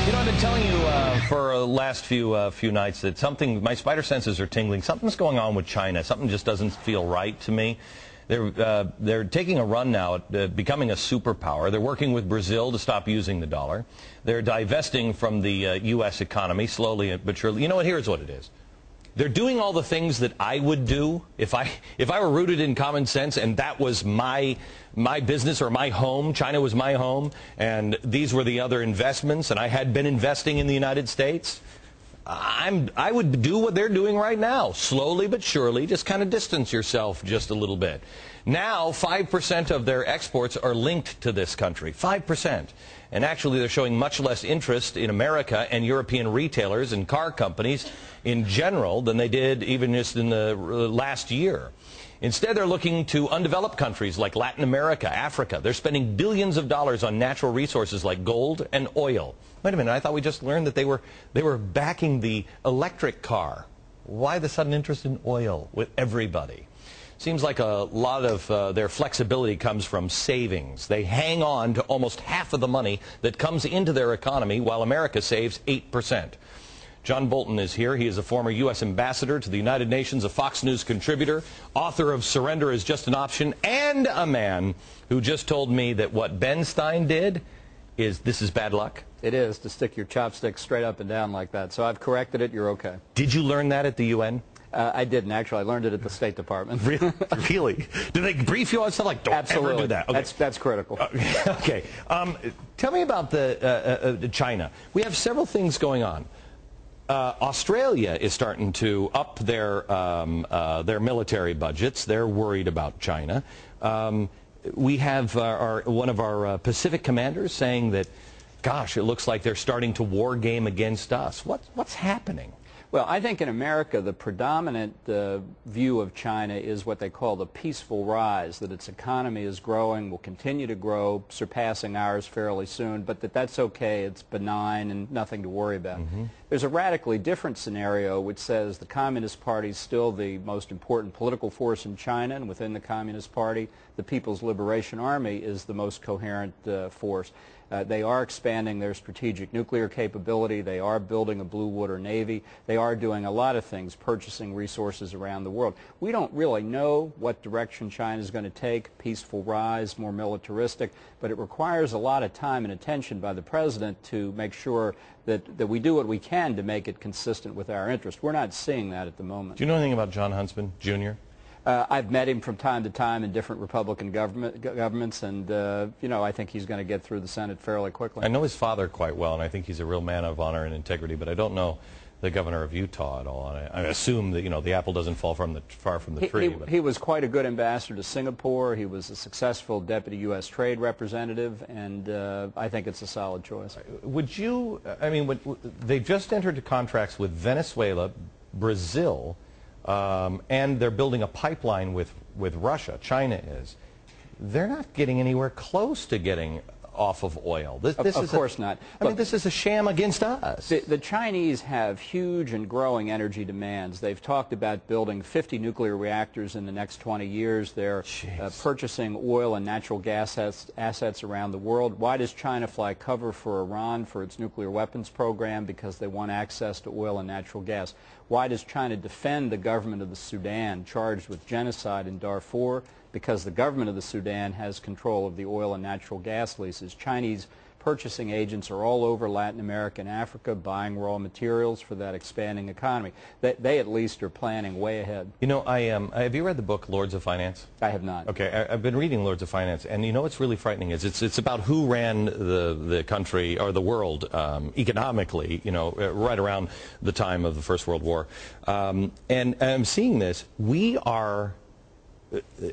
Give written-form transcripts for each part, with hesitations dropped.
You know, I've been telling you for the last few nights that my spider senses are tingling. Something's going on with China. Something just doesn't feel right to me. They're taking a run now at becoming a superpower. They're working with Brazil to stop using the dollar. They're divesting from the U.S. economy slowly but surely. You know what? Here's what it is. They're doing all the things that I would do if I were rooted in common sense and that was my business or my home. China was my home, and these were the other investments, and I had been investing in the United States. I would do what they're doing right now, slowly but surely. Just kind of distance yourself just a little bit. Now, 5% of their exports are linked to this country. 5%. And actually, they're showing much less interest in America and European retailers and car companies in general than they did even just in the last year. Instead, they're looking to undeveloped countries like Latin America, Africa. They're spending billions of dollars on natural resources like gold and oil. Wait a minute, I thought we just learned that they were backing the electric car. Why the sudden interest in oil with everybody? Seems like a lot of their flexibility comes from savings. They hang on to almost half of the money that comes into their economy while America saves 8%. John Bolton is here. He is a former U.S. ambassador to the United Nations, a Fox News contributor, author of Surrender is Just an Option, and a man who just told me that what Ben Stein did this is bad luck. It is, to stick your chopsticks straight up and down like that. So I've corrected it. You're okay. Did you learn that at the UN? I didn't, actually. I learned it at the State Department. Really? Do they brief you on stuff like, don't Absolutely. ever do that? Okay. That's critical. Okay. Tell me about China. We have several things going on. Australia is starting to up their military budgets. They're worried about China. We have one of our Pacific commanders saying that, gosh, it looks like they're starting to war game against us. What's happening? Well, I think in America the predominant view of China is what they call the peaceful rise, that its economy is growing, will continue to grow, surpassing ours fairly soon, but that's okay, it's benign and nothing to worry about. There's a radically different scenario which says the Communist Party is still the most important political force in China, and within the Communist Party, the People's Liberation Army is the most coherent force. They are expanding their strategic nuclear capability. They are building a blue water navy. They are doing a lot of things, purchasing resources around the world. We don't really know what direction China is going to take, peaceful rise, more militaristic, but it requires a lot of time and attention by the president to make sure that we do what we can to make it consistent with our interest. We're not seeing that at the moment. Do you know anything about John Huntsman, Jr.? I've met him from time to time in different Republican governments, and you know, I think he's going to get through the Senate fairly quickly. I know his father quite well, and I think he's a real man of honor and integrity, but I don't know the governor of Utah at all. And I assume that, you know, the apple doesn't fall far from the tree. He was quite a good ambassador to Singapore. He was a successful deputy U.S. trade representative, and I think it's a solid choice. Would you, I mean, they just entered contracts with Venezuela, Brazil, and they're building a pipeline with Russia. China is. They're not getting anywhere close to getting off of oil. Of course not. I mean, this is a sham against us. The Chinese have huge and growing energy demands. They've talked about building 50 nuclear reactors in the next 20 years. They're purchasing oil and natural gas assets around the world. Why does China fly cover for Iran for its nuclear weapons program? Because they want access to oil and natural gas. Why does China defend the government of the Sudan charged with genocide in Darfur? Because the government of the Sudan has control of the oil and natural gas leases. Chinese purchasing agents are all over Latin America and Africa buying raw materials for that expanding economy. They at least are planning way ahead. You know, have you read the book Lords of Finance? I have not. Okay, I've been reading Lords of Finance, and you know what's really frightening is it's about who ran the country or the world economically, you know, right around the time of the First World War. And I'm seeing this.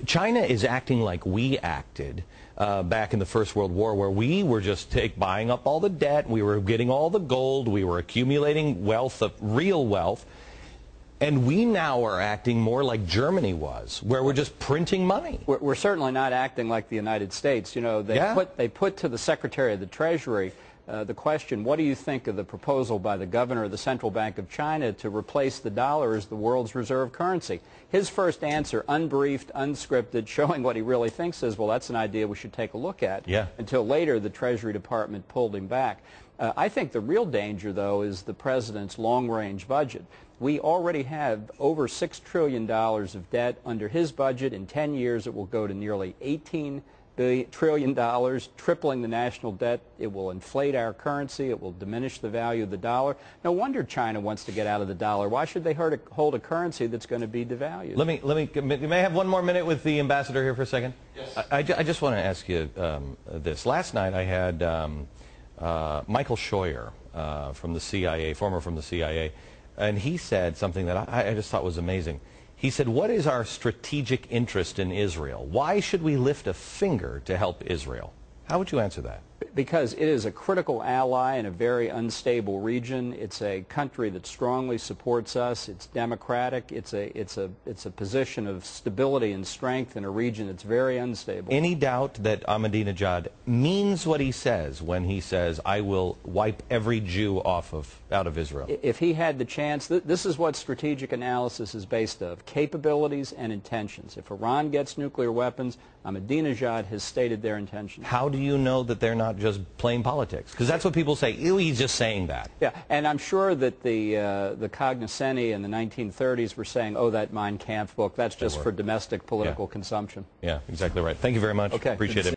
China is acting like we acted back in the First World War, where we were just buying up all the debt, we were getting all the gold, we were accumulating wealth, real wealth, and we now are acting more like Germany was, where we're just printing money. We're certainly not acting like the United States. You know, they put to the Secretary of the Treasury the question, what do you think of the proposal by the governor of the Central Bank of China to replace the dollar as the world's reserve currency? His first answer, unbriefed, unscripted, showing what he really thinks, is, well, that's an idea we should take a look at. Yeah. Until later, the Treasury Department pulled him back. I think the real danger, though, is the president's long-range budget. We already have over $6 trillion of debt under his budget. In 10 years, it will go to nearly $18 trillion, tripling the national debt. It will inflate our currency. It will diminish the value of the dollar. No wonder China wants to get out of the dollar. Why should they hold a currency that's going to be devalued? May I have one more minute with the ambassador here for a second? Yes. I just want to ask you this. Last night I had Michael Scheuer from the CIA, former from the CIA, and he said something that I just thought was amazing. He said, what is our strategic interest in Israel? Why should we lift a finger to help Israel? How would you answer that? Because it is a critical ally in a very unstable region. It's a country that strongly supports us. It's democratic. It's a position of stability and strength in a region that's very unstable. Any doubt that Ahmadinejad means what he says when he says, I will wipe every Jew out of Israel? If he had the chance, this is what strategic analysis is based on: capabilities and intentions. If Iran gets nuclear weapons, Ahmadinejad has stated their intentions. How do you know that they're not just playing politics? Because that's what people say. Ew, he's just saying that. Yeah, and I'm sure that the cognoscenti in the 1930s were saying, oh, that Mein Kampf book, that's just for domestic political consumption. Yeah, exactly right. Thank you very much. Okay. Appreciate it.